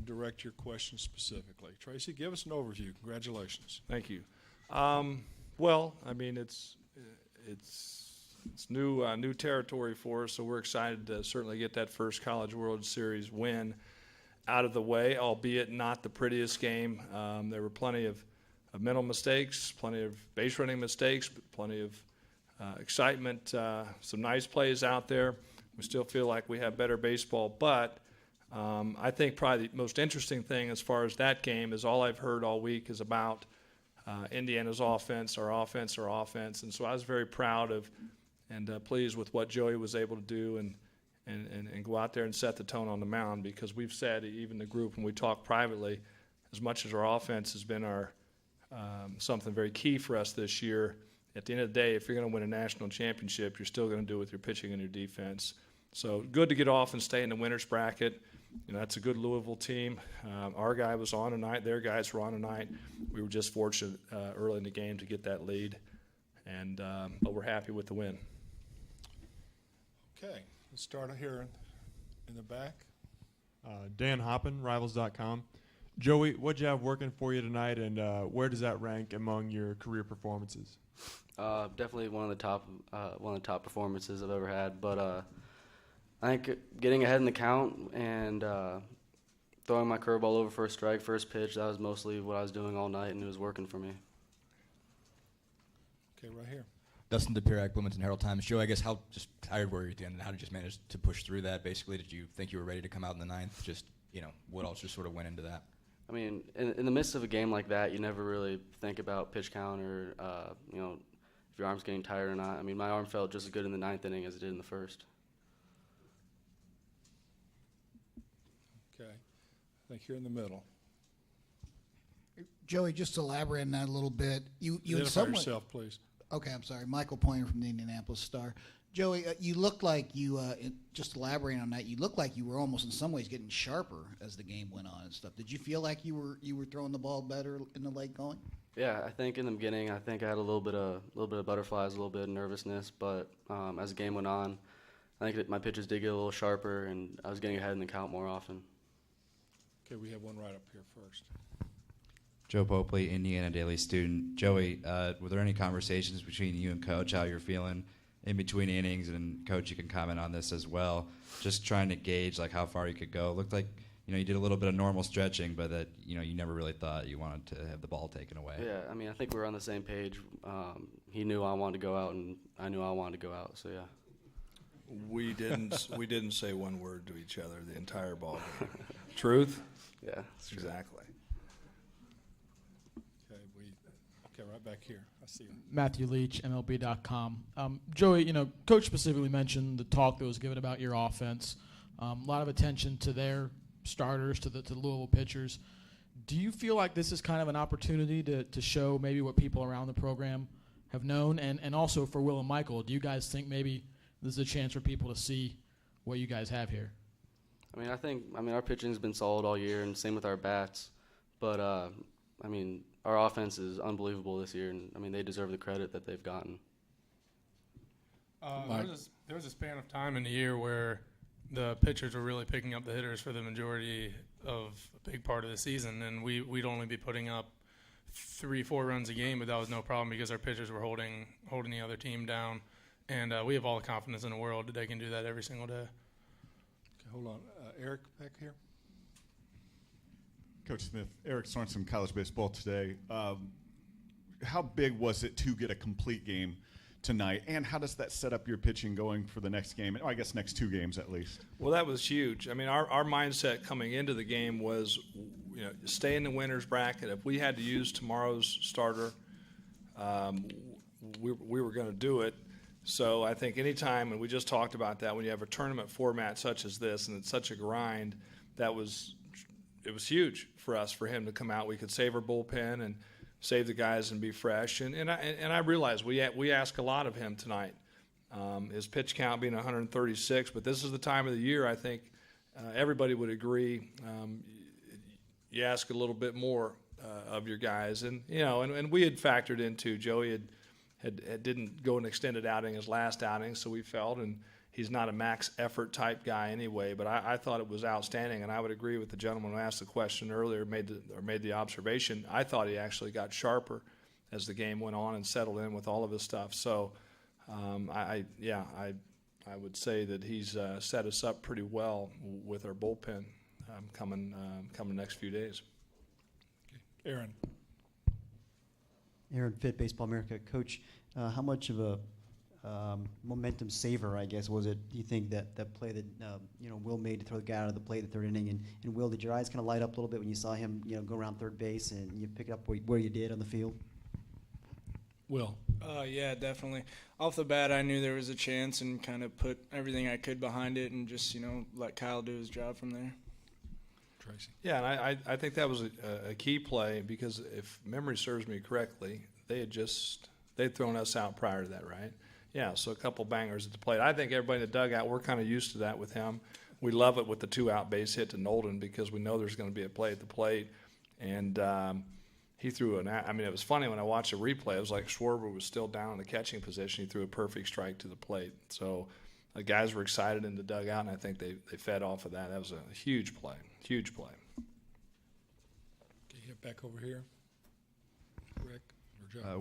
direct your question specifically. Tracy, give us an overview. Congratulations. Thank you. Well, I mean, it's new territory for us, so we're excited to certainly get that first College World Series win out of the way, albeit not the prettiest game. There were plenty of mental mistakes, plenty of base running mistakes, but plenty of excitement, some nice plays out there. We still feel like we have better baseball, but I think probably the most interesting thing as far as that game is all I've heard all week is about Indiana's offense, our offense, our offense. And so I was very proud of and pleased with what Joey was able to do and go out there and set the tone on the mound, because we've said, even the group, when we talk privately, as much as our offense has been our something very key for us this year, at the end of the day, if you're going to win a national championship, you're still going to do it with your pitching and your defense. So good to get off and stay in the winner's bracket. You know, that's a good Louisville team. Our guy was on tonight. Their guys were on tonight. We were just fortunate early in the game to get that lead, and but we're happy with the win. Okay, let's start here in the back. Dan Hoppin, Rivals.com. Joey, what'd you have working for you tonight, and where does that rank among your career performances? Definitely one of the top performances I've ever had. But I think getting ahead in the count and throwing my curveball over for a strike, first pitch, that was mostly what I was doing all night, and it was working for me. Okay, right here. Dustin DePirak, Bloomington Herald-Times. Joe, I guess how just tired were you at the end, and how did you just manage to push through that? Basically, did you think you were ready to come out in the ninth? Just, you know, what else just sort of went into that? I mean, in the midst of a game like that, you never really think about pitch count or, you know, if your arm's getting tired or not. I mean, my arm felt just as good in the ninth inning as it did in the first. Okay, I think you're in the middle. Joey, just to elaborate on that a little bit. You in Identify some way, yourself, please. Okay, I'm sorry. Michael Pointer from the Indianapolis Star. Joey, you looked like you, just elaborating on that, you looked like you were almost in some ways getting sharper as the game went on and stuff. Did you feel like you were throwing the ball better in the late going? Yeah, I think in the beginning, I think I had a little bit of butterflies, a little bit of nervousness, but as the game went on, I think that my pitches did get a little sharper, and I was getting ahead in the count more often. Okay, we have one right up here first. Joe Popley, Indiana Daily Student. Joey, were there any conversations between you and Coach, how you're feeling in between innings? And Coach, you can comment on this as well. Just trying to gauge like how far you could go. It looked like, you know, you did a little bit of normal stretching, but that, you know, you never really thought you wanted to have the ball taken away. Yeah, I mean, I think we were on the same page. He knew I wanted to go out, and I knew I wanted to go out. So yeah. We didn't say one word to each other the entire ball game. Truth? Yeah, that's true. Exactly. Okay, right back here. I see you. Matthew Leach, MLB.com. Joey, you know, Coach specifically mentioned the talk that was given about your offense. A lot of attention to their starters, to the Louisville pitchers. Do you feel like this is kind of an opportunity to show maybe what people around the program have known? And also for Will and Michael, do you guys think maybe this is a chance for people to see what you guys have here? I mean, our pitching's been solid all year, and same with our bats. But, I mean, our offense is unbelievable this year, and, I mean, they deserve the credit that they've gotten. There was a span of time in the year where the pitchers were really picking up the hitters for the majority of a big part of the season, and we'd only be putting up 3-4 runs a game, but that was no problem because our pitchers were holding the other team down. And we have all the confidence in the world that they can do that every single day. Okay, hold on. Eric back here. Coach Smith, Eric Sorensen, College Baseball Today. How big was it to get a complete game tonight, and how does that set up your pitching going for the next game? I guess next two games at least. Well, that was huge. I mean, our mindset coming into the game was, you know, stay in the winner's bracket. If we had to use tomorrow's starter, we were going to do it. So I think anytime, and we just talked about that, when you have a tournament format such as this and it's such a grind, it was huge for us, for him to come out. We could save our bullpen and save the guys and be fresh. And I realize we ask a lot of him tonight. His pitch count being 136, but this is the time of the year I think everybody would agree you ask a little bit more of your guys. And, you know, and we had factored into Joey didn't go an extended outing his last outing, so we felt, and He's not a max effort type guy anyway, but I thought it was outstanding, and I would agree with the gentleman who asked the question earlier, made the observation. I thought he actually got sharper as the game went on and settled in with all of his stuff. So, I would say that he's set us up pretty well with our bullpen coming next few days. Aaron. Aaron Fitt, Baseball America. Coach, how much of a momentum saver, I guess, was it, do you think, that play that Will made to throw the guy out of the plate in the third inning? And Will, did your eyes kind of light up a little bit when you saw him go around third base and you pick it up where you did on the field? Will. Yeah, definitely. Off the bat, I knew there was a chance and kind of put everything I could behind it and just, let Kyle do his job from there. Tracy. Yeah, and I think that was a key play because if memory serves me correctly, they'd thrown us out prior to that, right? Yeah, so a couple bangers at the plate. I think everybody in the dugout, we're kind of used to that with him. We love it with the 2-out base hit to Nolden because we know there's going to be a play at the plate. And he threw it was funny when I watched the replay. It was like Schwarber was still down in the catching position. He threw a perfect strike to the plate. So the guys were excited in the dugout, and I think they fed off of that. That was a huge play, huge play. Okay, get back over here. Rick.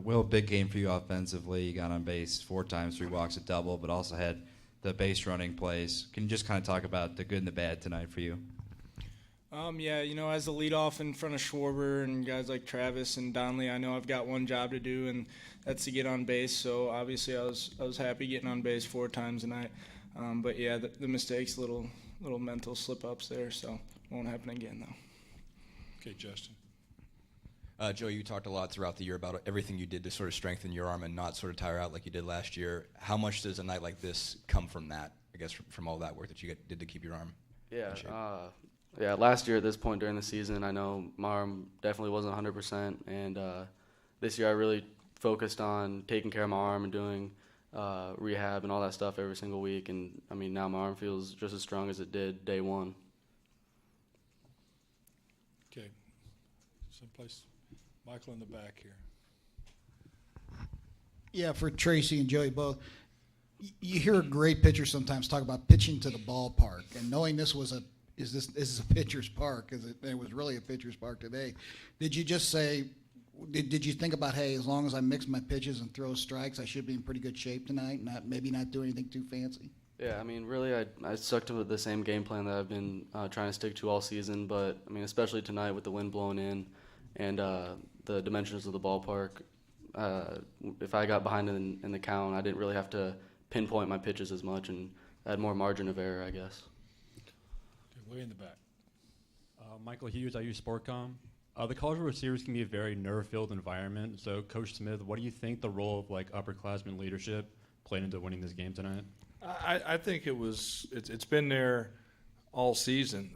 Will, big game for you offensively. You got on base 4 times, 3 walks, a double, but also had the base running plays. Can you just kind of talk about the good and the bad tonight for you? Yeah, as the leadoff in front of Schwarber and guys like Travis and Donley, I know I've got one job to do, and that's to get on base. So obviously I was happy getting on base 4 times tonight. But yeah, the mistakes, little mental slip-ups there, so won't happen again though. Okay, Justin. Joe, you talked a lot throughout the year about everything you did to sort of strengthen your arm and not sort of tire out like you did last year. How much does a night like this come from that, I guess, from all that work that you did to keep your arm in shape? Yeah, last year at this point during the season, I know my arm definitely wasn't 100%, and this year I really focused on taking care of my arm and doing rehab and all that stuff every single week, and now my arm feels just as strong as it did day one. Okay, someplace. Michael in the back here. Yeah, for Tracy and Joey both. You hear a great pitcher sometimes talk about pitching to the ballpark, and knowing this is a pitcher's park, because it was really a pitcher's park today. Did you just say, did you think about, hey, as long as I mix my pitches and throw strikes, I should be in pretty good shape tonight, maybe not do anything too fancy? Yeah, really, I stuck to the same game plan that I've been trying to stick to all season, but especially tonight with the wind blowing in and the dimensions of the ballpark, if I got behind in the count, I didn't really have to pinpoint my pitches as much, and I had more margin of error, I guess. Okay, way in the back. Michael Hughes, I use Sportcom. The College World Series can be a very nerve-filled environment. So, Coach Smith, what do you think the role of upperclassmen leadership played into winning this game tonight? I think it's been there all season.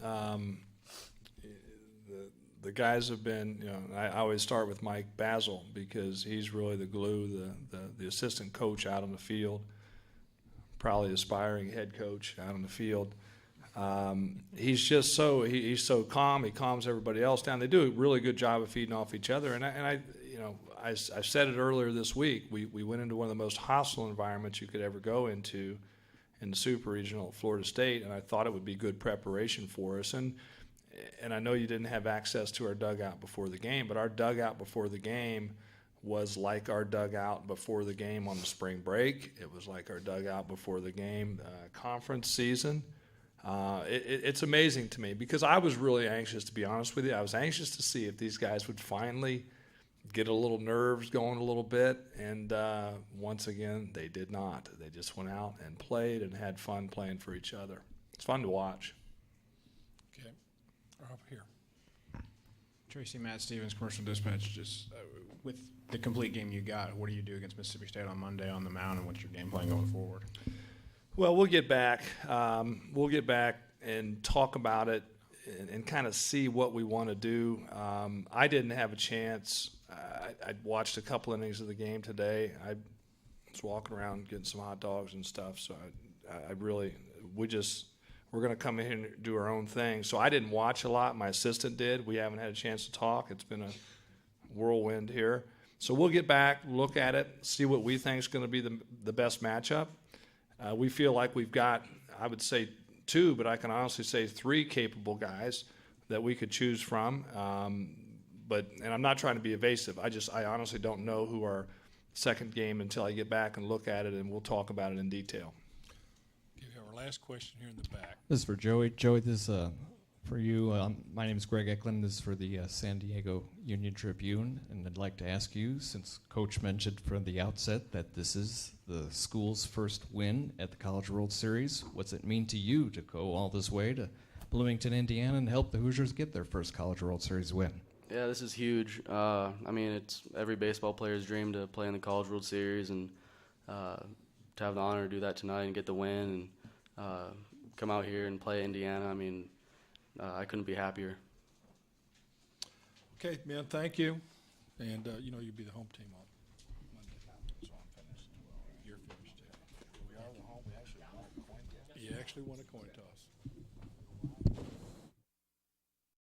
The guys have been, I always start with Mike Basil because he's really the glue, the assistant coach out on the field, probably aspiring head coach out on the field. He's just he's so calm. He calms everybody else down. They do a really good job of feeding off each other. And I said it earlier this week. We went into one of the most hostile environments you could ever go into in the Super Regional at Florida State, and I thought it would be good preparation for us. And I know you didn't have access to our dugout before the game, but our dugout before the game was like our dugout before the game on the spring break. It was like our dugout before the game conference season. It's amazing to me because I was really anxious, to be honest with you. I was anxious to see if these guys would finally get a little nerves going a little bit, and once again, they did not. They just went out and played and had fun playing for each other. It's fun to watch. Okay, over here. Tracy, Matt Stevens, Commercial Dispatch. Just with the complete game you got, what do you do against Mississippi State on Monday on the mound, and what's your game plan going forward? Well, we'll get back. We'll get back and talk about it and kind of see what we want to do. I didn't have a chance. I watched a couple innings of the game today. I was walking around getting some hot dogs and stuff. So we're going to come in here and do our own thing. So I didn't watch a lot. My assistant did. We haven't had a chance to talk. It's been a whirlwind here. So we'll get back, look at it, see what we think is going to be the best matchup. We feel like we've got, I would say 2, but I can honestly say 3 capable guys that we could choose from. And I'm not trying to be evasive. I honestly don't know who our second game until I get back and look at it, and we'll talk about it in detail. Okay, we have our last question here in the back. This is for Joey. Joey, this is for you. My name is Greg Eklund. This is for the San Diego Union Tribune, and I'd like to ask you, since Coach mentioned from the outset that this is the school's first win at the College World Series, what's it mean to you to go all this way to Bloomington, Indiana, and help the Hoosiers get their first College World Series win? Yeah, this is huge. I mean, it's every baseball player's dream to play in the College World Series, and to have the honor to do that tonight and get the win and come out here and play Indiana. I mean, I couldn't be happier. Okay, man, thank you. And, you'll be the home team on Monday. So I'm finished. You're finished. We are the home. We actually won a coin toss. You actually won a coin toss.